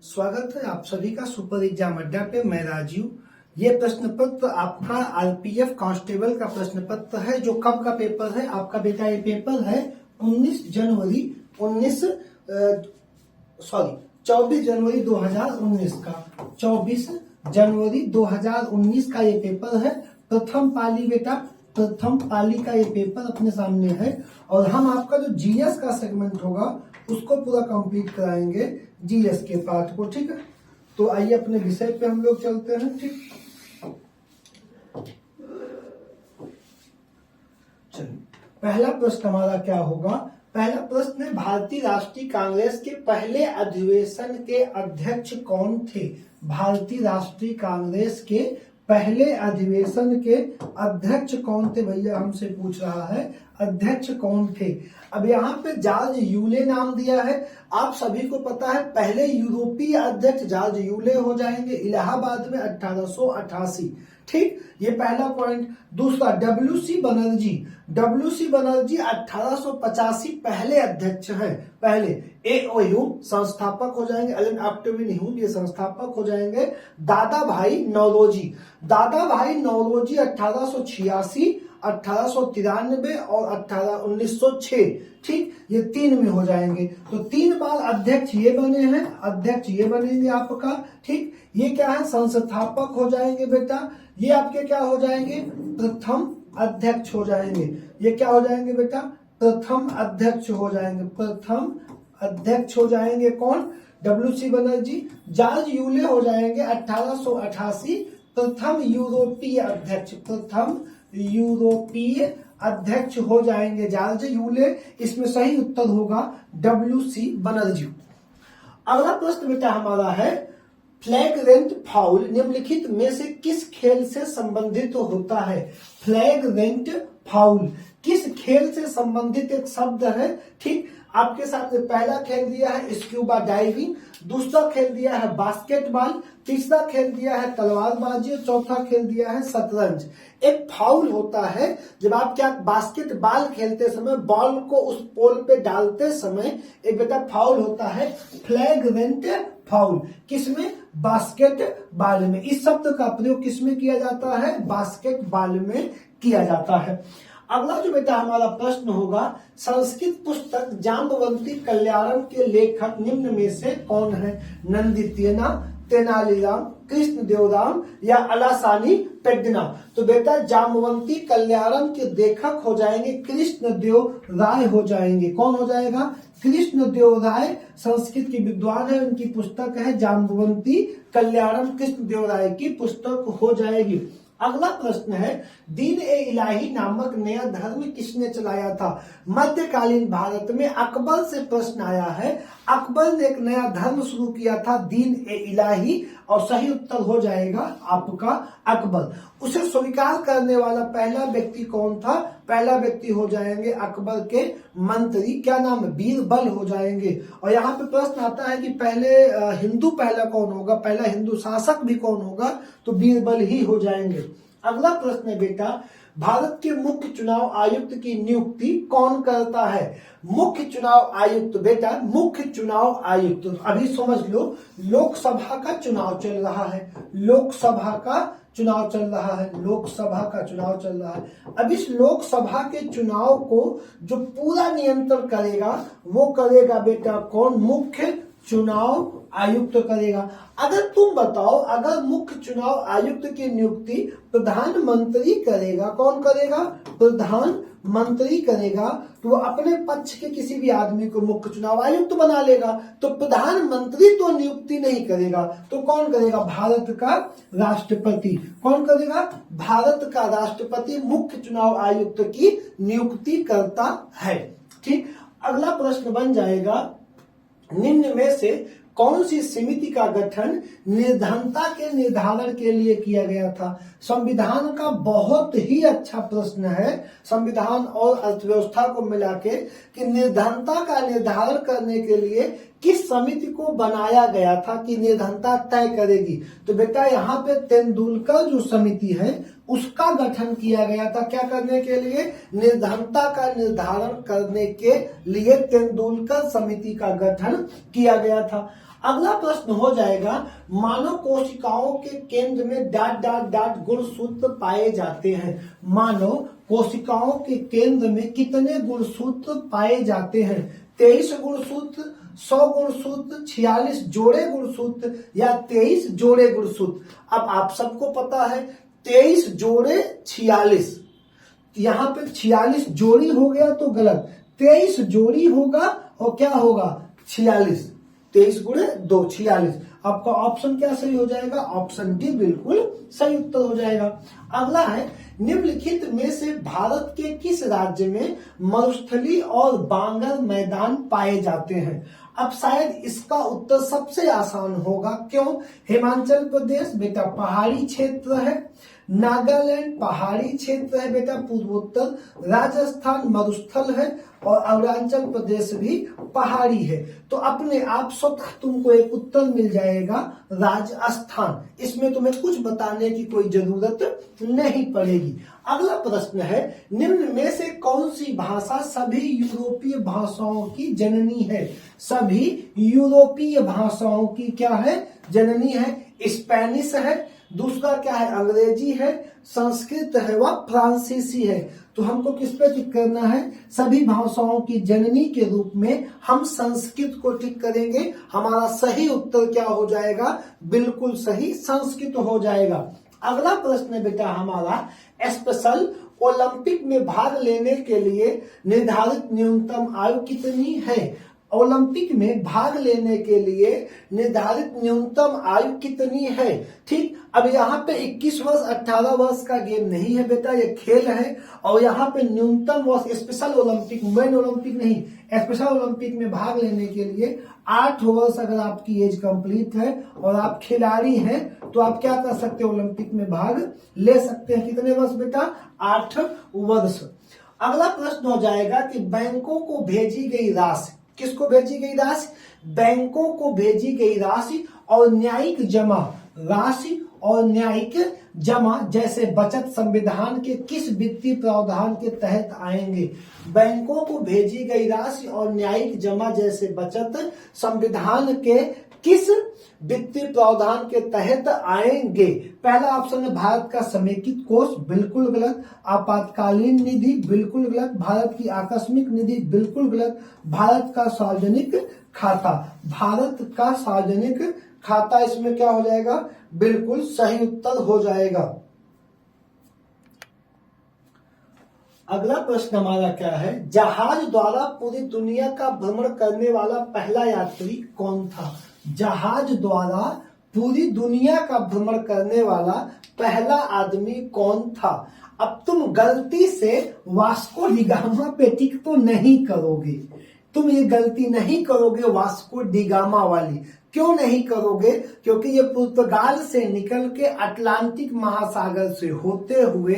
स्वागत है आप सभी का सुपर एग्जाम अड्डा पे। मैं राजीव। ये प्रश्न पत्र आपका आरपीएफ कांस्टेबल का प्रश्न पत्र है। जो कब का पेपर है आपका बेटा? ये पेपर है 24 जनवरी 2019 का। 24 जनवरी 2019 का ये पेपर है। प्रथम पाली बेटा, प्रथम पाली का ये पेपर अपने सामने है। और हम आपका जो जीएस का सेगमेंट होगा उसको पूरा कंप्लीट कराएंगे, जीएस के पार्ट को। ठीक है, तो आइए अपने विषय पे हम लोग चलते हैं। ठीक, चलिए पहला प्रश्न हमारा क्या होगा? पहला प्रश्न है, भारतीय राष्ट्रीय कांग्रेस के पहले अधिवेशन के अध्यक्ष कौन थे? भारतीय राष्ट्रीय कांग्रेस के पहले अधिवेशन के अध्यक्ष कौन थे? भैया हमसे पूछ रहा है अध्यक्ष कौन थे। अब यहाँ पे जॉर्ज यूले नाम दिया है। आप सभी को पता है पहले यूरोपीय अध्यक्ष जॉर्ज यूले हो जाएंगे इलाहाबाद में 1888। ठीक, ये पहला पॉइंट। दूसरा, डब्ल्यूसी बनर्जी 1885 पहले अध्यक्ष है। पहले ए.ओ. ह्यूम संस्थापक हो जाएंगे। एलन ऑक्टेवियन ह्यूम ये संस्थापक हो जाएंगे। दादा भाई नौरोजी 1886, 1893 और 1906। ठीक, ये तीन में हो जाएंगे। तो 3 बार अध्यक्ष ये बने हैं, अध्यक्ष ये बनेंगे आपका। ठीक, ये क्या है? संस्थापक हो जाएंगे बेटा। ये आपके क्या हो जाएंगे? प्रथम अध्यक्ष हो जाएंगे। ये क्या हो जाएंगे बेटा? प्रथम अध्यक्ष हो जाएंगे। प्रथम अध्यक्ष हो जाएंगे कौन? डब्ल्यूसी बनर्जी। जॉर्ज यूले हो जाएंगे 1888 प्रथम यूरोपीय अध्यक्ष। प्रथम यूरोपीय अध्यक्ष हो जाएंगे जॉर्ज यूले। इसमें सही उत्तर होगा डब्ल्यूसी बनर्जी। अगला प्रश्न बेटा हमारा है, फ्लैग्रेंट फाउल निम्नलिखित में से किस खेल से संबंधित होता है? फ्लैग्रेंट फाउल किस खेल से संबंधित एक शब्द है? ठीक, आपके सामने पहला खेल दिया है स्क्यूबा डाइविंग, दूसरा खेल दिया है बास्केटबॉल, तीसरा खेल दिया है तलवारबाजी, चौथा खेल दिया है शतरंज। एक फाउल होता है जब आप क्या बास्केटबॉल खेलते समय बॉल को उस पोल पे डालते समय एक बेटा फाउल होता है, फ्लैग्रेंट फाउल। किसमें? बास्केटबॉल में। इस शब्द का प्रयोग किसमें किया जाता है? बास्केटबॉल में किया जाता है। अगला जो बेटा हमारा प्रश्न होगा, संस्कृत पुस्तक जाम्बवंती कल्याणम के लेखक निम्न में से कौन है? नंदितेना, तेनालीराम, कृष्णदेवराम या अलासानी पेड्डना। तो बेटा जाम्बवंती कल्याणम के लेखक हो जाएंगे कृष्णदेव राय हो जाएंगे। कौन हो जाएगा? कृष्णदेव राय संस्कृत के विद्वान है। उनकी पुस्तक है जाम्बवंती कल्याणम, कृष्णदेव राय की पुस्तक हो जाएगी। अगला प्रश्न है, दीन ए इलाही नामक नया धर्म किसने चलाया था? मध्यकालीन भारत में अकबर से प्रश्न आया है। अकबर ने एक नया धर्म शुरू किया था, दीन ए इलाही, और सही उत्तर हो जाएगा आपका अकबर। उसे स्वीकार करने वाला पहला व्यक्ति कौन था? पहला व्यक्ति हो जाएंगे अकबर के मंत्री, क्या नाम है? बीरबल हो जाएंगे। और यहाँ पे प्रश्न आता है कि पहले हिंदू पहला कौन होगा? पहला हिंदू शासक भी कौन होगा? तो बीरबल ही हो जाएंगे। अगला प्रश्न है बेटा, भारत के मुख्य चुनाव आयुक्त की नियुक्ति कौन करता है? मुख्य चुनाव आयुक्त बेटा, मुख्य चुनाव आयुक्त अभी समझ लो, लोकसभा का चुनाव चल रहा है। लोकसभा का चुनाव चल रहा है। लोकसभा का चुनाव चल रहा है। अब इस लोकसभा के चुनाव को जो पूरा नियंत्रण करेगा वो करेगा बेटा कौन? मुख्य चुनाव आयुक्त करेगा। अगर तुम बताओ, अगर मुख्य चुनाव आयुक्त की नियुक्ति प्रधानमंत्री करेगा, कौन करेगा? प्रधानमंत्री करेगा, तो वो अपने पक्ष के किसी भी आदमी को मुख्य चुनाव आयुक्त बना लेगा। तो प्रधानमंत्री तो नियुक्ति नहीं करेगा, तो कौन करेगा? भारत का राष्ट्रपति। कौन करेगा? भारत का राष्ट्रपति मुख्य चुनाव आयुक्त की नियुक्ति करता है। ठीक, अगला प्रश्न बन जाएगा, निम्न में से कौन सी समिति का गठन निर्धनता के निर्धारण के लिए किया गया था? संविधान का बहुत ही अच्छा प्रश्न है, संविधान और अर्थव्यवस्था को मिला के, कि निर्धनता का निर्धारण करने के लिए किस समिति को बनाया गया था कि निर्धनता तय करेगी? तो बेटा यहाँ पे तेंदुलकर जो समिति है उसका गठन किया गया था। क्या करने के लिए? निर्धनता का निर्धारण करने के लिए तेंदुलकर समिति का गठन किया गया था। अगला प्रश्न हो जाएगा, मानव कोशिकाओं के केंद्र में डॉट डॉट डॉट गुणसूत्र पाए जाते हैं। मानव कोशिकाओं के केंद्र में कितने गुणसूत्र पाए जाते हैं? 23 गुणसूत्र, 100 गुणसूत्र, 46 जोड़े गुणसूत्र या 23 जोड़े गुणसूत्र। अब आप सबको पता है 23 जोड़े 46, यहां पे 46 जोड़ी हो गया तो गलत, 23 जोड़ी होगा और क्या होगा 46, 23 गुणे 2 46। आपका ऑप्शन क्या सही हो जाएगा? ऑप्शन डी बिल्कुल सही उत्तर हो जाएगा। अगला है, निम्नलिखित में से भारत के किस राज्य में मरुस्थली और बांगर मैदान पाए जाते हैं? अब शायद इसका उत्तर सबसे आसान होगा, क्यों? हिमाचल प्रदेश बेटा पहाड़ी क्षेत्र है, नागालैंड पहाड़ी क्षेत्र है बेटा पूर्वोत्तर, राजस्थान मरुस्थल है और अरुणाचल प्रदेश भी पहाड़ी है। तो अपने आप स्वतः तुमको एक उत्तर मिल जाएगा राजस्थान, इसमें तुम्हें कुछ बताने की कोई जरूरत नहीं पड़ेगी। अगला प्रश्न है, निम्न में से कौन सी भाषा सभी यूरोपीय भाषाओं की जननी है? सभी यूरोपीय भाषाओं की क्या है? जननी है। स्पेनिश है, दूसरा क्या है? अंग्रेजी है, संस्कृत है व फ्रांसीसी है। तो हमको किस पे टिक करना है? सभी भाषाओं की जननी के रूप में हम संस्कृत को टिक करेंगे। हमारा सही उत्तर क्या हो जाएगा? बिल्कुल सही, संस्कृत हो जाएगा। अगला प्रश्न बेटा हमारा, स्पेशल ओलंपिक में भाग लेने के लिए निर्धारित न्यूनतम आयु कितनी है? ओलंपिक में भाग लेने के लिए निर्धारित न्यूनतम आयु कितनी है? ठीक, अब यहाँ पे 21 वर्ष 18 वर्ष का गेम नहीं है बेटा, ये खेल है। और यहाँ पे न्यूनतम वर्ष स्पेशल ओलंपिक, मेन ओलंपिक नहीं, स्पेशल ओलंपिक में भाग लेने के लिए 8 वर्ष अगर आपकी एज कंप्लीट है और आप खिलाड़ी हैं तो आप क्या कर सकते हैं? ओलंपिक में भाग ले सकते हैं। कितने वर्ष बेटा? 8 वर्ष। अगला प्रश्न हो जाएगा कि बैंकों को भेजी गई राशि, किसको भेजी गई राशि? बैंकों को भेजी गई राशि और न्यायिक जमा राशि और न्यायिक जमा जैसे बचत संविधान के किस वित्तीय प्रावधान के तहत आएंगे? बैंकों को भेजी गई राशि और न्यायिक जमा जैसे बचत संविधान के किस वित्तीय प्रावधान के तहत आएंगे? पहला ऑप्शन है भारत का समेकित कोष, बिल्कुल गलत। आपातकालीन निधि, बिल्कुल गलत। भारत की आकस्मिक निधि, बिल्कुल गलत। भारत का सार्वजनिक खाता, भारत का सार्वजनिक खाता इसमें क्या हो जाएगा? बिल्कुल सही उत्तर हो जाएगा। अगला प्रश्न हमारा क्या है, जहाज द्वारा पूरी दुनिया का भ्रमण करने वाला पहला यात्री कौन था? जहाज द्वारा पूरी दुनिया का भ्रमण करने वाला पहला आदमी कौन था? अब तुम गलती से वास्को डिगामा पे टिक तो नहीं करोगे, तुम ये गलती नहीं करोगे वास्को डिगामा वाली। क्यों नहीं करोगे? क्योंकि ये पुर्तगाल से निकल के अटलांटिक महासागर से होते हुए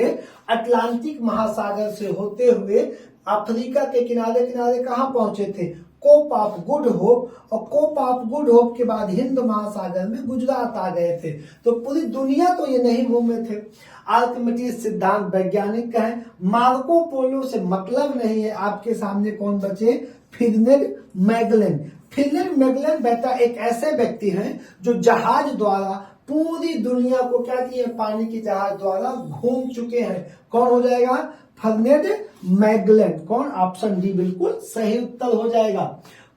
अफ्रीका के किनारे किनारे कहाँ पहुंचे थे? कोप ऑफ गुड होप, और कोप ऑफ गुड होप के बाद हिंद महासागर में गुजरात आ गए थे। तो पूरी दुनिया तो ये नहीं घूमे थे। आर्किमिडीज सिद्धांत वैज्ञानिक का है। मार्को पोलो से मतलब नहीं है। आपके सामने कौन बचे? फिर्डिनेंड मैगेलन। फिर्डिनेंड मैगेलन बेटा एक ऐसे व्यक्ति हैं जो जहाज द्वारा पूरी दुनिया को क्या किए? पानी की जहाज द्वारा घूम चुके हैं। कौन हो जाएगा? फिर्डिनेंड मैगेलन। कौन? ऑप्शन डी बिल्कुल सही उत्तर हो जाएगा।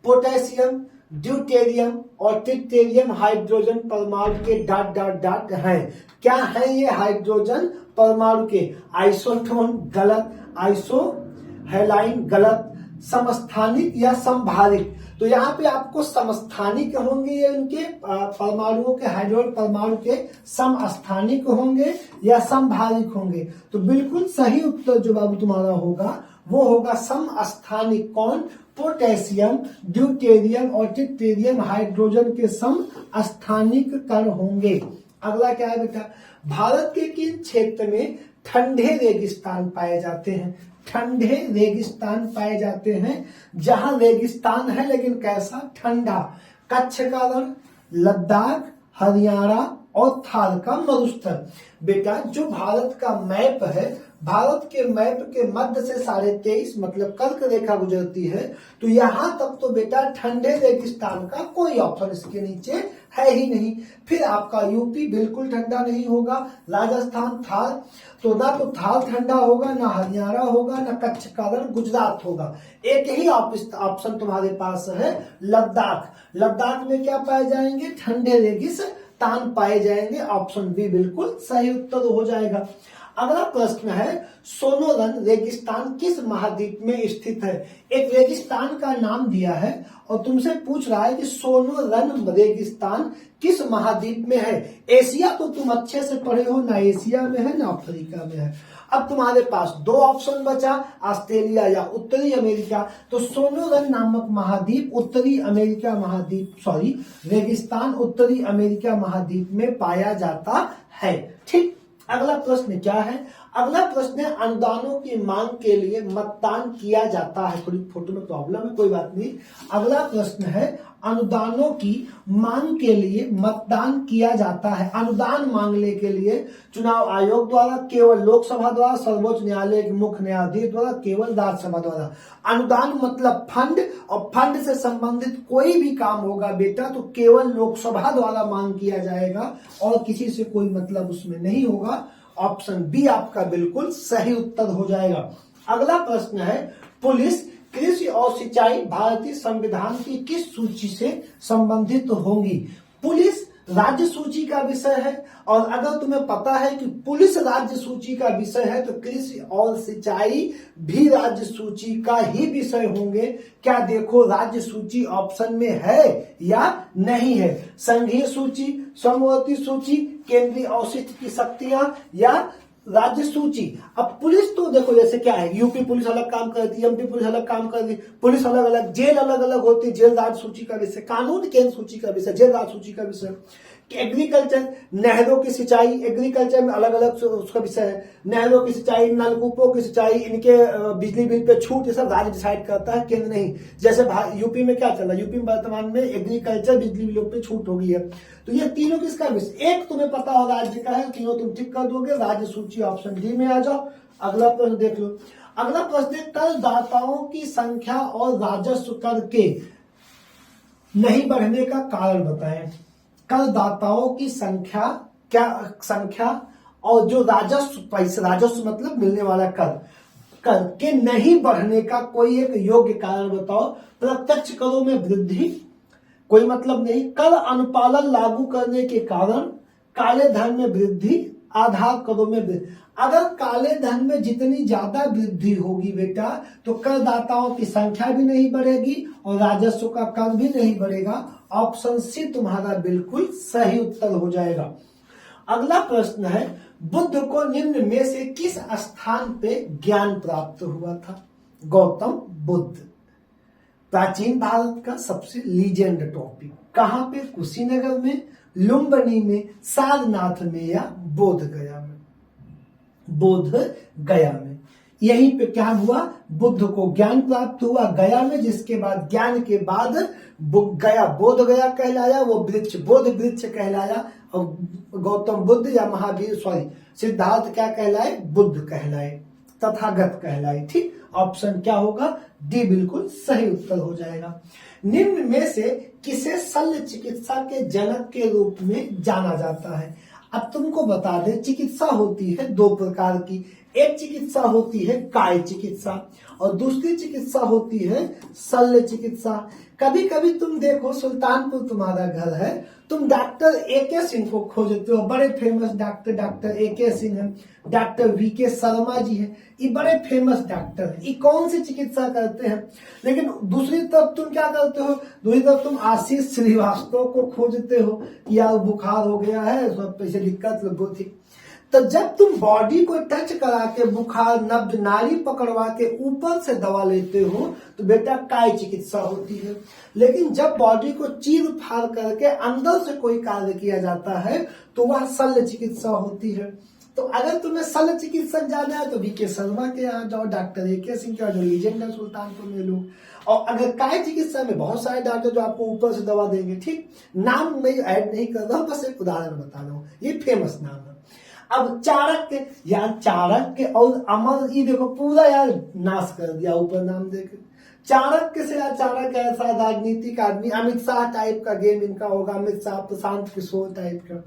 पोटेशियम, ड्यूटेरियम और ट्रिटियम हाइड्रोजन परमाणु के डॉट डॉट डॉट हैं। क्या है ये हाइड्रोजन परमाणु के? आइसोटोन गलत, आइसो हैलाइन गलत, समस्थानिक या संभारिक। तो यहाँ पे आपको समस्थानिक होंगे ये उनके परमाणुओं के, हाइड्रोजन परमाणु के समस्थानिक होंगे या संभारिक होंगे। तो बिल्कुल सही उत्तर जो बाबू तुम्हारा होगा वो होगा समस्थानिक। कौन? पोटेशियम, ड्यूटेरियम और ट्रिटियम हाइड्रोजन के समस्थानिक कण होंगे। अगला क्या है बेटा, भारत के किस क्षेत्र में ठंडे रेगिस्तान पाए जाते हैं? ठंडे रेगिस्तान पाए जाते हैं जहां रेगिस्तान है लेकिन कैसा? ठंडा। कच्छ का रण, लद्दाख, हरियाणा और थार का मरुस्थल। बेटा जो भारत का मैप है, भारत के मैप के मध्य से 23.5 मतलब कर्क रेखा गुजरती है, तो यहां तक तो बेटा ठंडे रेगिस्तान का कोई ऑप्शन इसके नीचे है ही नहीं। फिर आपका यूपी बिल्कुल ठंडा नहीं होगा, राजस्थान थार, तो ना तो थार ठंडा होगा, ना हरियाणा होगा, ना कच्छ कारण गुजरात होगा। एक ही ऑप्शन तुम्हारे पास है, लद्दाख। लद्दाख में क्या पाए जाएंगे? ठंडे रेगिस्तान पाए जाएंगे। ऑप्शन बी बिल्कुल सही उत्तर हो जाएगा। अगला प्रश्न है, सोनोरन रेगिस्तान किस महाद्वीप में स्थित है? एक रेगिस्तान का नाम दिया है और तुमसे पूछ रहा है कि सोनोरन रेगिस्तान किस महाद्वीप में है। एशिया तो तुम अच्छे से पढ़े हो, ना एशिया में है ना अफ्रीका में है। अब तुम्हारे पास दो ऑप्शन बचा, ऑस्ट्रेलिया या उत्तरी अमेरिका। तो सोनोरन नामक महाद्वीप उत्तरी अमेरिका महाद्वीप, सॉरी रेगिस्तान उत्तरी अमेरिका महाद्वीप में पाया जाता है। ठीक, अगला प्रश्न क्या है? अगला प्रश्न है, अनुदानों की मांग के लिए मतदान किया जाता है। थोड़ी फोटो में प्रॉब्लम है, कोई बात नहीं। अगला प्रश्न है, अनुदानों की मांग के लिए मतदान किया जाता है। अनुदान मांगने के लिए चुनाव आयोग द्वारा, केवल लोकसभा द्वारा, सर्वोच्च न्यायालय के मुख्य न्यायाधीश द्वारा, केवल राज्यसभा द्वारा। अनुदान मतलब फंड, और फंड से संबंधित कोई भी काम होगा बेटा तो केवल लोकसभा द्वारा मांग किया जाएगा और किसी से कोई मतलब उसमें नहीं होगा। ऑप्शन बी आपका बिल्कुल सही उत्तर हो जाएगा। अगला प्रश्न है, पुलिस, कृषि और सिंचाई भारतीय संविधान की किस सूची से संबंधित होंगी? पुलिस राज्य सूची का विषय है, और अगर तुम्हें पता है कि पुलिस राज्य सूची का विषय है तो कृषि और सिंचाई भी राज्य सूची का ही विषय होंगे। क्या देखो राज्य सूची ऑप्शन में है या नहीं है? संघीय सूची, समवर्ती सूची, केंद्रीय अवशिष्ट की शक्तियां या राज्य सूची। अब पुलिस तो देखो जैसे क्या है, यूपी पुलिस अलग काम करती है, एमपी पुलिस अलग काम करती है, पुलिस अलग अलग, जेल अलग अलग होती है, जेल राज्य सूची का विषय, कानून केंद्र सूची का विषय, जेल राज्य सूची का विषय। एग्रीकल्चर, नहरों की सिंचाई, एग्रीकल्चर में अलग अलग उसका विषय है। नहरों की सिंचाई, नलकूपों की सिंचाई, इनके बिजली बिल पे छूट, ये सब राज्य डिसाइड करता है, केंद्र नहीं। जैसे यूपी में क्या चल रहा है, यूपी में वर्तमान में एग्रीकल्चर बिजली बिलों पे छूट हो गई है। तो ये तीनों किसका विषय? एक तुम्हें पता हो राज्य का है, तीनों तुम टिक कर दोगे, राज्य सूची ऑप्शन डी में आ जाओ। अगला प्रश्न देख लो। अगला प्रश्न है, करदाताओं की संख्या और राजस्व कर के नहीं बढ़ने का कारण बताएं। करदाताओं की संख्या, क्या संख्या, और जो राजस्व, पैसे, राजस्व मतलब मिलने वाला कर के नहीं बढ़ने का कोई एक योग्य कारण बताओ। प्रत्यक्ष करों में वृद्धि, कोई मतलब नहीं। कर अनुपालन लागू करने के कारण, काले धन में वृद्धि, आधार करों में वृद्धि। अगर काले धन में जितनी ज्यादा वृद्धि होगी बेटा तो करदाताओं की संख्या भी नहीं बढ़ेगी और राजस्व का कर भी नहीं बढ़ेगा। ऑप्शन सी तुम्हारा बिल्कुल सही उत्तर हो जाएगा। अगला प्रश्न है, बुद्ध को निम्न में से किस स्थान पे ज्ञान प्राप्त हुआ था? गौतम बुद्ध, प्राचीन भारत का सबसे लीजेंड टॉपिक। कहां पे? कुशीनगर में, लुम्बिनी में, सारनाथ में या बोध गया में? बोध गया में। यहीं पे क्या हुआ? बुद्ध को ज्ञान प्राप्त हुआ गया में, जिसके बाद ज्ञान के बाद गया बोध गया कहलाया, वो वृक्ष बोध वृक्ष कहलाया, और गौतम बुद्ध या महावीर, सॉरी सिद्धार्थ क्या कहलाए? बुद्ध कहलाए, तथागत कहलाए। ठीक, ऑप्शन क्या होगा? डी बिल्कुल सही उत्तर हो जाएगा। निम्न में से किसे शल्य चिकित्सा के जनक के रूप में जाना जाता है? अब तुमको बता दें, चिकित्सा होती है दो प्रकार की। एक चिकित्सा होती है काय चिकित्सा और दूसरी चिकित्सा होती है शल्य चिकित्सा। कभी कभी तुम देखो, सुल्तानपुर तुम्हारा घर है, तुम डॉक्टर एके सिंह को खोजते हो, बड़े फेमस डॉक्टर, डॉक्टर एके सिंह है, डॉक्टर वीके शर्मा जी है, ये बड़े फेमस डॉक्टर है, ये कौन सी चिकित्सा करते हैं। लेकिन दूसरी तरफ तुम क्या करते हो? दूसरी तरफ तुम आशीष श्रीवास्तव को खोजते हो कि यार बुखार हो गया है, सब पैसे दिक्कत लगो थी। तो जब तुम बॉडी को टच करा के बुखार, नब्ज, नाड़ी पकड़वा के ऊपर से दवा लेते हो तो बेटा काय चिकित्सा होती है। लेकिन जब बॉडी को चीर फाड़ करके अंदर से कोई कार्य किया जाता है तो वह शल्य चिकित्सा होती है। तो अगर तुम्हें शल्य चिकित्सक जाना है तो वीके शर्मा के यहाँ जाओ, डॉक्टर AK सिंह के यहाँ जो लीजेंड है सुल्तानपुर में लो। और अगर काय चिकित्सा में बहुत सारे डॉक्टर जो आपको ऊपर से दवा देंगे, ठीक, नाम मैं ऐड नहीं कर रहा हूँ, बस एक उदाहरण बता रहा हूँ, ये फेमस नाम है। अब चाणक्य, यार चाणक्य और अमर, ये देखो पूरा यार नाश कर दिया ऊपर नाम देके। चाणक्य से अचानक ऐसा राजनीतिक आदमी, अमित शाह टाइप का गेम इनका होगा, अमित शाह प्रशांत किशोर टाइप का।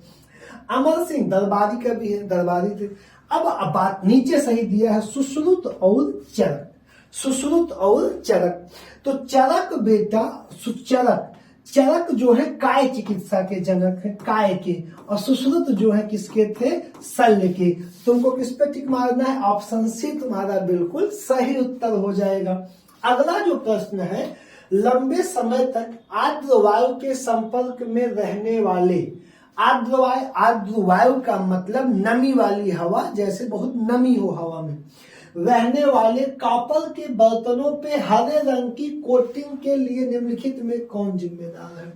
अमर सिंह दरबारी का भी है, दरबारी थे। अब बात नीचे सही दिया है सुश्रुत और चरक, सुश्रुत और चरक। तो चरक बेटा, चरक, चरक जो है काय चिकित्सा के जनक है, काय के, और सुश्रुत जो है किसके थे, शल्य के। तुमको किस पे टिक मारना है, ऑप्शन सी तुम्हारा बिल्कुल सही उत्तर हो जाएगा। अगला जो प्रश्न है, लंबे समय तक आर्द्र वायु के संपर्क में रहने वाले, आर्द्र वायु का मतलब नमी वाली हवा, जैसे बहुत नमी हो हवा में, रहने वाले कॉपर के बर्तनों पे हरे रंग की कोटिंग के लिए निम्नलिखित में कौन जिम्मेदार है।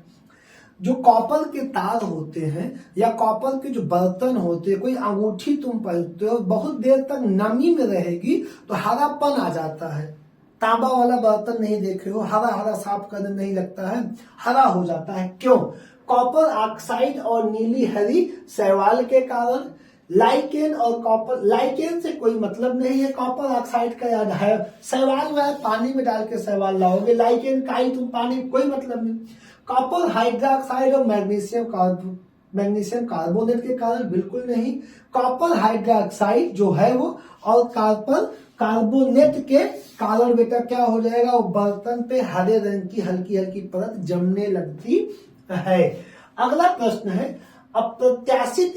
जो कॉपर के तार होते हैं या कॉपर के जो बर्तन होते हैं, कोई अंगूठी तुम पहनते हो, बहुत देर तक नमी में रहेगी तो हरापन आ जाता है। तांबा वाला बर्तन नहीं देखे हो, हरा हरा साफ करने नहीं लगता है, हरा हो जाता है, क्यों? कॉपर ऑक्साइड और नीली हरी शैवाल के कारण। लाइकेन और कॉपर, लाइकेन से कोई मतलब नहीं है, कॉपर ऑक्साइड का याद है, शैवाल वह पानी में डाल के शैवाल लाओगे, लाइकेन का ही तुम पानी, कोई मतलब नहीं। कॉपर हाइड्रोक्साइड और मैग्नीशियम कार्बोनेट के कारण, बिल्कुल नहीं। कॉपर हाइड्रोक्साइड जो है वो और कॉपर कार्बोनेट के कारण बेटा क्या हो जाएगा, वो बर्तन पे हरे रंग की हल्की हल्की परत जमने लगती है। अगला प्रश्न है, अप्रत्याशित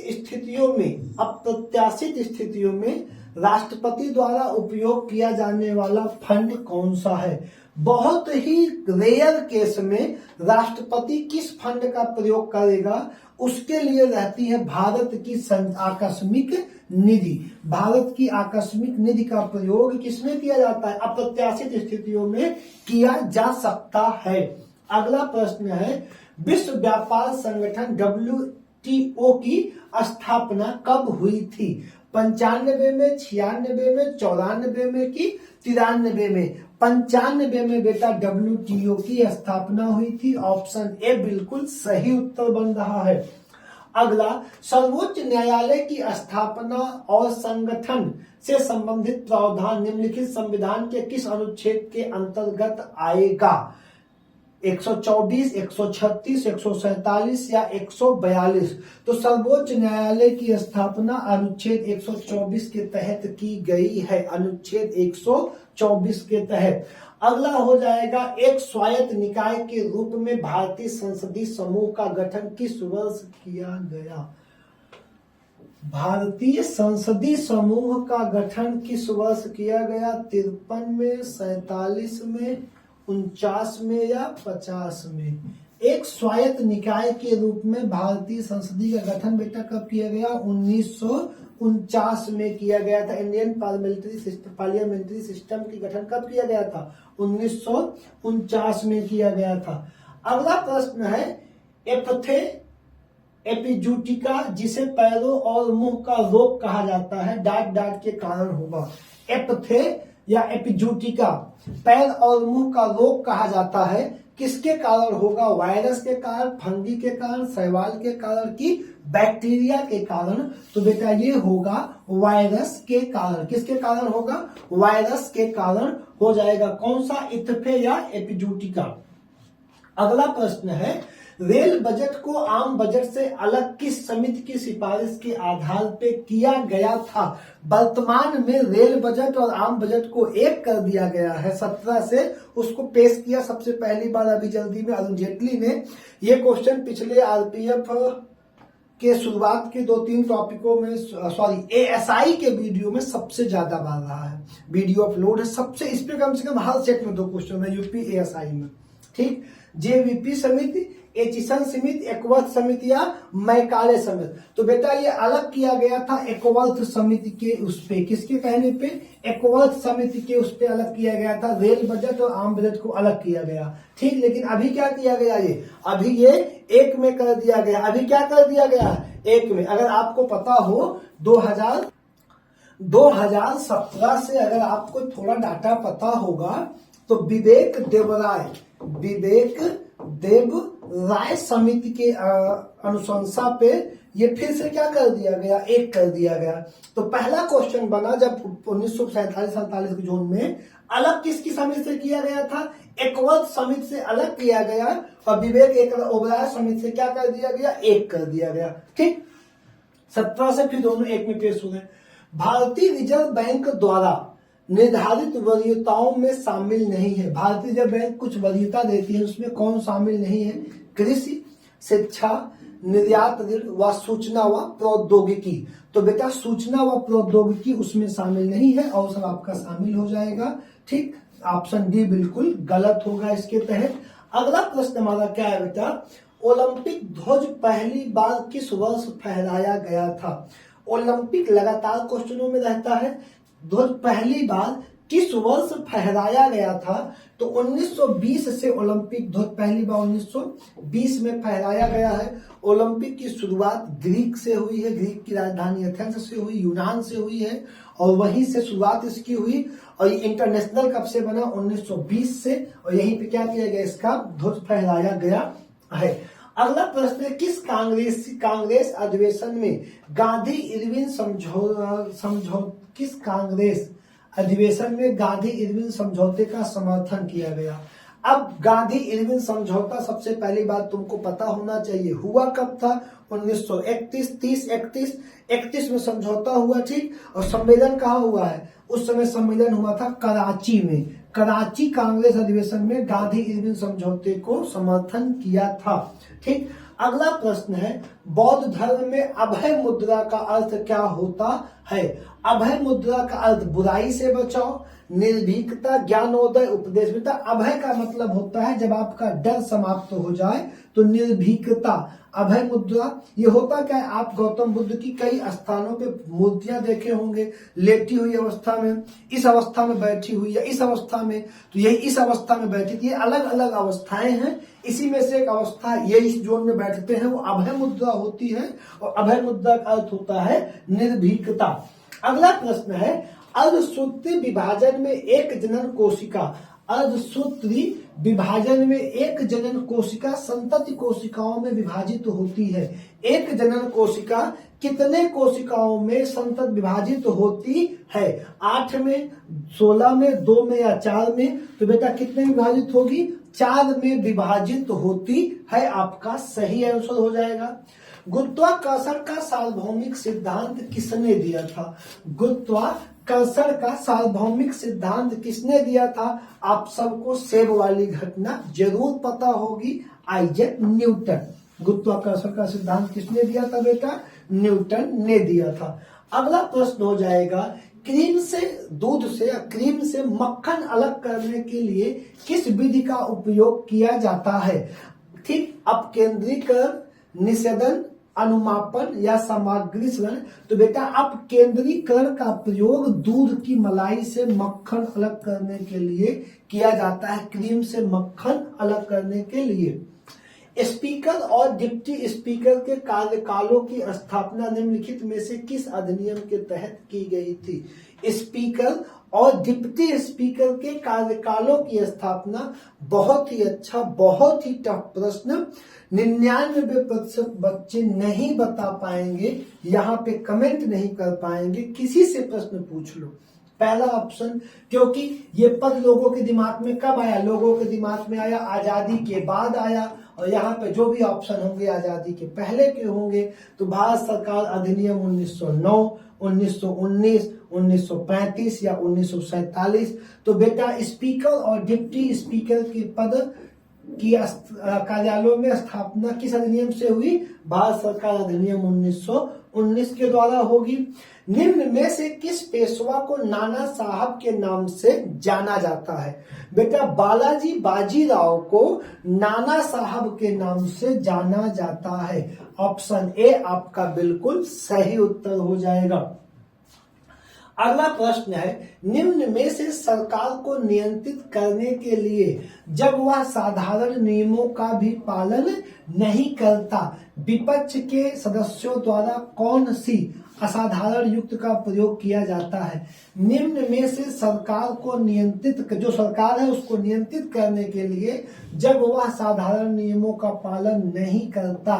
स्थितियों में राष्ट्रपति द्वारा उपयोग किया जाने वाला फंड कौन सा है। बहुत ही रेयर केस में राष्ट्रपति किस फंड का प्रयोग करेगा, उसके लिए रहती है भारत की आकस्मिक निधि। भारत की आकस्मिक निधि का प्रयोग किसमें किया जाता है, अप्रत्याशित स्थितियों में किया जा सकता है। अगला प्रश्न है, विश्व व्यापार संगठन WTO की स्थापना कब हुई थी। 95 में, 96 में, 94 में कि 93 में। 95 में बेटा WTO की स्थापना हुई थी, ऑप्शन ए बिल्कुल सही उत्तर बन रहा है। अगला, सर्वोच्च न्यायालय की स्थापना और संगठन से संबंधित प्रावधान निम्नलिखित संविधान के किस अनुच्छेद के अंतर्गत आएगा। 124, 136, 147 या 142। तो सर्वोच्च न्यायालय की स्थापना अनुच्छेद 124 के तहत की गई है, अनुच्छेद 124 के तहत। अगला हो जाएगा, एक स्वायत्त निकाय के रूप में भारतीय संसदीय समूह का गठन किस वर्ष किया गया। भारतीय संसदीय समूह का गठन किस वर्ष किया गया, 53 में, 47 में, 49 में या 50 में। एक स्वायत्त निकाय के रूप में भारतीय संसदीय का गठन बेटा कब किया गया, 1949 में किया गया था। इंडियन पार्लियामेंट्री सिस्टम की गठन कब किया गया था, 1949 में किया गया था। अगला प्रश्न है, एपिजूटिका जिसे पैरों और मुंह का रोग कहा जाता है, डांट के कारण होगा। या एपिजूटिका पैर और मुंह का रोग कहा जाता है, किसके कारण होगा, वायरस के कारण, फंगी के कारण, शैवाल के कारण कि बैक्टीरिया के कारण। तो बेटा ये होगा वायरस के कारण। किसके कारण होगा, वायरस के कारण हो जाएगा। कौन सा, इत्फे या एपिजूटिका। अगला प्रश्न है, रेल बजट को आम बजट से अलग किस समिति की सिफारिश के आधार पे किया गया था। वर्तमान में रेल बजट और आम बजट को एक कर दिया गया है, 17 से उसको पेश किया सबसे पहली बार अभी जल्दी में अरुण जेटली ने। ये क्वेश्चन पिछले RPF के शुरुआत के 2-3 टॉपिकों में, ASI के वीडियो में सबसे ज्यादा बार रहा है, वीडियो अपलोड है सबसे, इस पे कम से कम हर सेट में 2 क्वेश्चन है यूपी ASI में, ठीक। JVP समिति, एचिसन समिति, एकवर्थ समिति या मैकाले समिति। तो बेटा ये अलग किया गया था एकवर्थ समिति के उस पे, किसके कहने पे, एकवर्थ समिति के उस पे अलग किया गया था। रेल बजट और आम बजट को अलग किया गया, ठीक। लेकिन अभी क्या किया गया, ये अभी ये एक में कर दिया गया। अभी क्या कर दिया गया, एक में। अगर आपको पता हो 2017 से अगर आपको थोड़ा डाटा पता होगा तो विवेक देवराय समिति के अनुशंसा पे ये फिर से क्या कर दिया गया, एक कर दिया गया। तो पहला क्वेश्चन बना जब 1947-47 के जोन में अलग किसकी समिति से किया गया था, एकवर्थ समिति से अलग किया गया, और विवेक ओबराय समिति से क्या कर दिया गया, एक कर दिया गया, ठीक। 17 से फिर दोनों एक में पेश हुए। भारतीय रिजर्व बैंक द्वारा निर्धारित वरीयताओं में शामिल नहीं है। भारतीय रिजर्व बैंक कुछ वरीयता देती है, उसमें कौन शामिल नहीं है, कृषि, शिक्षा, निर्यात ऋण व सूचना व प्रौद्योगिकी। तो बेटा सूचना व प्रौद्योगिकी उसमें शामिल नहीं है, और सब आपका शामिल हो जाएगा, ठीक। ऑप्शन डी बिल्कुल गलत होगा इसके तहत। अगला प्रश्न हमारा क्या है बेटा, ओलंपिक ध्वज पहली बार किस वर्ष फहराया गया था। ओलंपिक लगातार क्वेश्चनों में रहता है, ध्वज पहली बार किस वर्ष फहराया गया था। तो 1920 से ओलंपिक ध्वज पहली बार 1920 में फहराया गया है। ओलंपिक की शुरुआत ग्रीक से हुई है, ग्रीक की राजधानी एथेंस से हुई, यूनान से हुई है, और वहीं से शुरुआत इसकी हुई। और ये इंटरनेशनल कब से बना, 1920 से, और यहीं पे क्या किया गया, इसका ध्वज फहराया गया है। अगला प्रश्न है, किस कांग्रेस अधिवेशन में गांधी इरविन किस कांग्रेस अधिवेशन में गांधी इरविन समझौते का समर्थन किया गया। अब गांधी इरविन समझौता सबसे पहली बात तुमको पता होना चाहिए हुआ कब था, 1931 में समझौता हुआ, ठीक। और सम्मेलन कहाँ हुआ है, उस समय सम्मेलन हुआ था कराची में। कराची कांग्रेस अधिवेशन में गांधी इरविन समझौते को समर्थन किया था, ठीक। अगला प्रश्न है, बौद्ध धर्म में अभय मुद्रा का अर्थ क्या होता है। अभय मुद्रा का अर्थ बुराई से बचाव, निर्भीकता, ज्ञानोदय, उपदेश। बेटा अभय का मतलब होता है जब आपका डर समाप्त हो जाए, तो निर्भीकता। अभय मुद्रा ये होता क्या है, आप गौतम बुद्ध की कई स्थानों पे मूर्तियां देखे होंगे, लेटी हुई अवस्था में, इस अवस्था में बैठी हुई या इस अवस्था में, तो ये इस अवस्था में बैठी थी। ये अलग अलग अवस्थाएं हैं, इसी में से एक अवस्था ये इस जोन में बैठते हैं, वो अभय मुद्रा होती है। और अभय मुद्रा का अर्थ होता है निर्भीकता। अगला प्रश्न है, अर्धसूत्री विभाजन में एक जनन कोशिका, अर्धसूत्री विभाजन में एक जनन कोशिका संतति कोशिकाओं में विभाजित होती है। एक जनन कोशिका कितने कोशिकाओं में संतत विभाजित होती है, 8 में, 16 में, 2 में या 4 में। तो बेटा कितने में विभाजित होगी, 4 में विभाजित होती है, आपका सही आंसर हो जाएगा। गुरुत्वाकर्षण का सार्वभौमिक सिद्धांत किसने दिया था। गुरुत्वाकर्षण का सार्वभौमिक सिद्धांत किसने दिया था, आप सबको सेब वाली घटना जरूर पता होगी, आइजैक न्यूटन। गुरुत्वाकर्षण का सिद्धांत किसने दिया था बेटा, न्यूटन ने दिया था। अगला प्रश्न हो जाएगा, क्रीम से, दूध से या क्रीम से मक्खन अलग करने के लिए किस विधि का उपयोग किया जाता है। ठीक, अपकेंद्रीकरण, निषेधन, अनुमापन या सामग्री शरण। तो बेटा अपकेंद्रीकरण का प्रयोग दूध की मलाई से मक्खन अलग करने के लिए किया जाता है, क्रीम से मक्खन अलग करने के लिए। स्पीकर और डिप्टी स्पीकर के कार्यकालों की स्थापना निम्नलिखित में से किस अधिनियम के तहत की गई थी। स्पीकर और डिप्टी स्पीकर के कार्यकालों की स्थापना, बहुत ही अच्छा, बहुत ही टफ प्रश्न, 99% बच्चे नहीं बता पाएंगे, यहाँ पे कमेंट नहीं कर पाएंगे, किसी से प्रश्न पूछ लो। पहला ऑप्शन, क्योंकि ये पद लोगों के दिमाग में कब आया, लोगों के दिमाग में आया आजादी के बाद आया, और यहाँ पे जो भी ऑप्शन होंगे आजादी के पहले के होंगे। तो भारत सरकार अधिनियम 1909, 1919, 1935 या 1947। तो बेटा स्पीकर और डिप्टी स्पीकर के पद की कार्यालयों में स्थापना किस अधिनियम से हुई? भारत सरकार अधिनियम 1919 के द्वारा होगी। निम्न में से किस पेशवा को नाना साहब के नाम से जाना जाता है? बेटा बालाजी बाजीराव को नाना साहब के नाम से जाना जाता है। ऑप्शन ए आपका बिल्कुल सही उत्तर हो जाएगा। अगला प्रश्न है, निम्न में से सरकार को नियंत्रित करने के लिए जब वह साधारण नियमों का भी पालन नहीं करता, विपक्ष के सदस्यों द्वारा कौन सी असाधारण युक्त का प्रयोग किया जाता है? निम्न में से सरकार को नियंत्रित, जो सरकार है उसको नियंत्रित करने के लिए जब वह साधारण नियमों का पालन नहीं करता,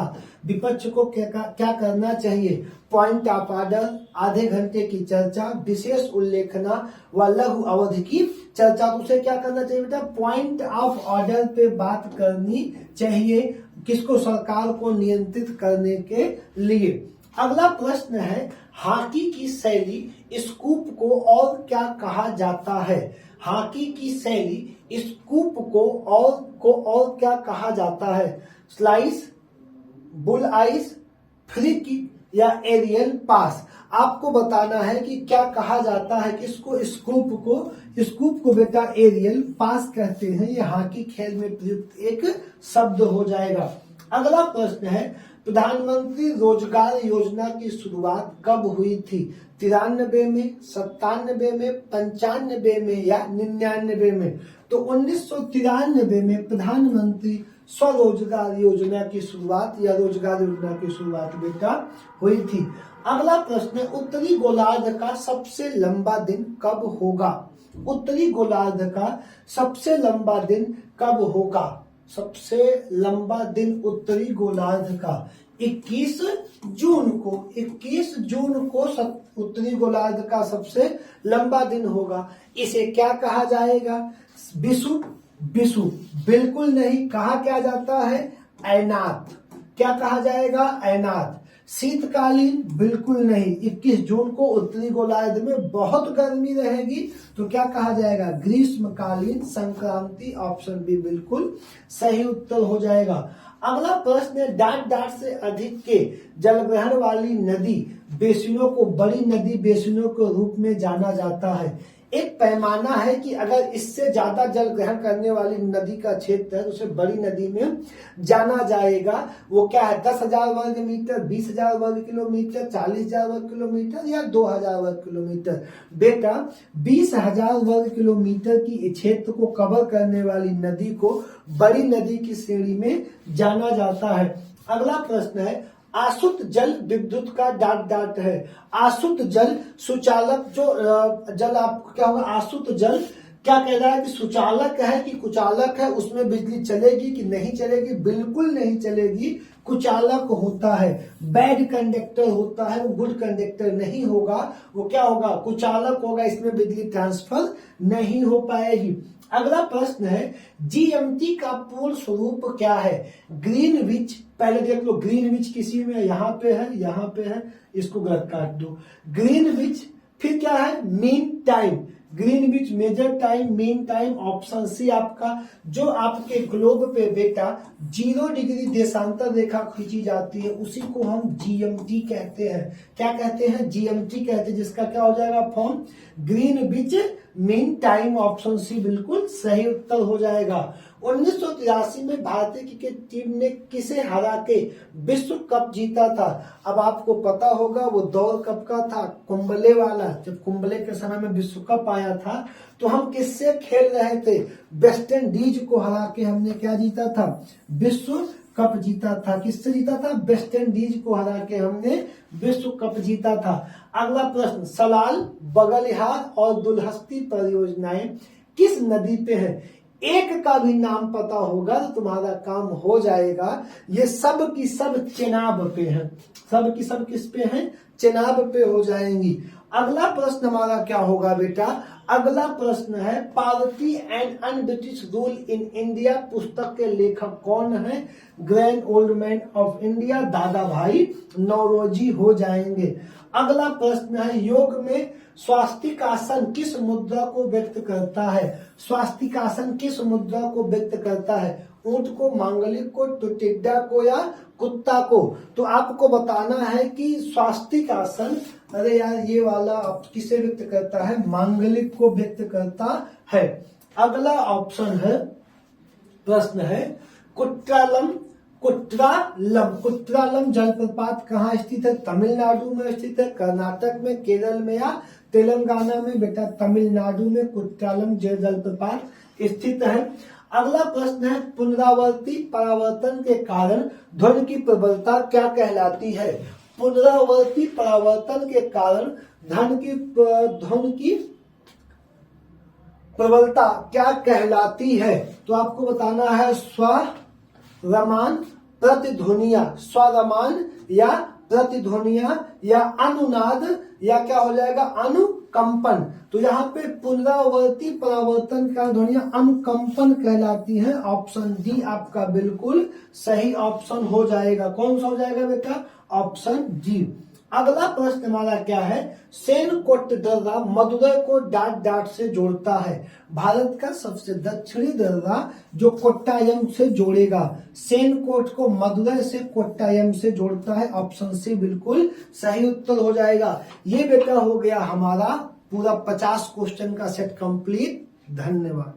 विपक्ष को क्या करना चाहिए? पॉइंट ऑफ ऑर्डर, आधे घंटे की चर्चा, विशेष उल्लेखना व लघु अवधि की चर्चा। तो उसे क्या करना चाहिए बेटा? पॉइंट ऑफ ऑर्डर पे बात करनी चाहिए। किसको? सरकार को नियंत्रित करने के लिए। अगला प्रश्न है, हॉकी की शैली स्कूप को और क्या कहा जाता है? हॉकी की शैली स्कूप को और क्या कहा जाता है? Slice, bull ice, free kick या एरियल पास? आपको बताना है कि क्या कहा जाता है किसको? स्कूप को बेटा एरियल पास कहते हैं। ये हॉकी खेल में प्रयुक्त एक शब्द हो जाएगा। अगला प्रश्न है, प्रधानमंत्री रोजगार योजना की शुरुआत कब हुई थी? 93 में, 97 में, 95 में या 99 में? तो 1993 में प्रधानमंत्री स्वरोजगार योजना की शुरुआत या रोजगार योजना की शुरुआत बेटा हुई थी। अगला प्रश्न है, उत्तरी गोलार्ध का सबसे लंबा दिन कब होगा? उत्तरी गोलार्ध का सबसे लंबा दिन कब होगा? सबसे लंबा दिन उत्तरी गोलार्ध का 21 जून को। 21 जून को उत्तरी गोलार्ध का सबसे लंबा दिन होगा। इसे क्या कहा जाएगा? विषुव बिल्कुल नहीं। कहा क्या जाता है? ऐनात। क्या कहा जाएगा? ऐनात। शीतकालीन बिल्कुल नहीं। 21 जून को उत्तरी गोलार्ध में बहुत गर्मी रहेगी, तो क्या कहा जाएगा? ग्रीष्मकालीन संक्रांति। ऑप्शन बी बिल्कुल सही उत्तर हो जाएगा। अगला प्रश्न है, डाट से अधिक के जलग्रहण वाली नदी बेसिनों को बड़ी नदी बेसिनों के रूप में जाना जाता है। एक पैमाना है कि अगर इससे ज्यादा जल ग्रहण करने वाली नदी का क्षेत्र है तो उसे बड़ी नदी में जाना जाएगा। वो क्या है? 10,000 वर्ग मीटर, 20,000 वर्ग किलोमीटर, 40,000 वर्ग किलोमीटर या 2,000 वर्ग किलोमीटर? बेटा 20,000 वर्ग किलोमीटर की क्षेत्र को कवर करने वाली नदी को बड़ी नदी की श्रेणी में जाना जाता है। अगला प्रश्न है, आसुत जल विद्युत का डाट है। आसुत जल सुचालक, जो जल आपको क्या होगा? आसुत जल क्या कह रहा है कि सुचालक है कि कुचालक है? उसमें बिजली चलेगी कि नहीं चलेगी? बिल्कुल नहीं चलेगी। कुचालक होता है, बैड कंडक्टर होता है, वो गुड कंडक्टर नहीं होगा। वो क्या होगा? कुचालक होगा। इसमें बिजली ट्रांसफर नहीं हो पाएगी। अगला प्रश्न है, जीएमटी का पूर्ण स्वरूप क्या है? ग्रीनविच, पहले देख लो ग्रीनविच किसी में यहाँ पे है, इसको गलत काट दो। ग्रीनविच, फिर क्या है? Mean time. Greenwich major time, mean time. Option C आपका। जो आपके ग्लोब पे बेटा 0 डिग्री देशांतर रेखा खींची जाती है उसी को हम जीएमटी कहते हैं। क्या कहते हैं? जीएमटी कहते हैं, जिसका क्या हो जाएगा form? Greenwich mean time. Option C बिल्कुल सही उत्तर हो जाएगा। 1983 में भारतीय क्रिकेट टीम ने किसे हरा के विश्व कप जीता था? अब आपको पता होगा वो दौड़ कप का था, कुंबले वाला। जब कुंबले के समय में विश्व कप आया था तो हम किससे खेल रहे थे? वेस्ट इंडीज को हरा के हमने क्या जीता था? विश्व कप जीता था। किससे जीता था? वेस्ट इंडीज को हरा के हमने विश्व कप जीता था। अगला प्रश्न, सलाल, बगलिहार और दुलहस्ती परियोजनाएं किस नदी पे है? एक का भी नाम पता होगा तो तुम्हारा काम हो जाएगा। ये सब की सब चेनाब पे है। सब की सब किस पे हैं? चेनाब पे हो जाएंगी। अगला प्रश्न हमारा क्या होगा बेटा? अगला प्रश्न है, poverty and un-British rule in India पुस्तक के लेखक कौन है? Grand old man of India दादा भाई नौरोजी हो जाएंगे। अगला प्रश्न है, योग में स्वास्तिकासन किस मुद्रा को व्यक्त करता है? स्वास्तिकासन किस मुद्रा को व्यक्त करता है? ऊंट को, मांगलिक को, तो टिड्डा को या कुत्ता को। तो आपको बताना है कि स्वास्तिक आसन, अरे यार ये वाला किसे व्यक्त करता है, मांगलिक को व्यक्त करता है। अगला ऑप्शन है, प्रश्न है कुट्रालम। कुट्रालम जलप्रपात कहाँ स्थित है? तमिलनाडु में स्थित है, कर्नाटक में, केरल में या तेलंगाना में? बेटा तमिलनाडु में कुट्रालम जलप्रपात स्थित है। अगला प्रश्न है पुनरावर्ती परावर्तन के कारण ध्वनि की प्रबलता क्या कहलाती है? पुनरावर्ती परावर्तन के कारण ध्वनि की प्रबलता क्या कहलाती है? तो आपको बताना है स्वरमान, प्रतिध्वनिया, स्वरमान या प्रतिध्वनिया या अनुनाद या क्या हो जाएगा, अनुकंपन। तो यहाँ पे पुनरावर्ती परावर्तन का ध्वनियां अनुकंपन कहलाती हैं। ऑप्शन डी आपका बिल्कुल सही ऑप्शन हो जाएगा। कौन सा हो जाएगा बेटा? Option D. अगला प्रश्न हमारा क्या है, सेनकोट दर्रा मदुरै को डाट डाट से जोड़ता है। भारत का सबसे दक्षिणी दर्रा जो कोट्टायम से जोड़ेगा, सेनकोट को मदुरै से कोट्टायम से जोड़ता है। ऑप्शन सी बिल्कुल सही उत्तर हो जाएगा। ये बेटा हो गया हमारा पूरा 50 क्वेश्चन का सेट कंप्लीट। धन्यवाद।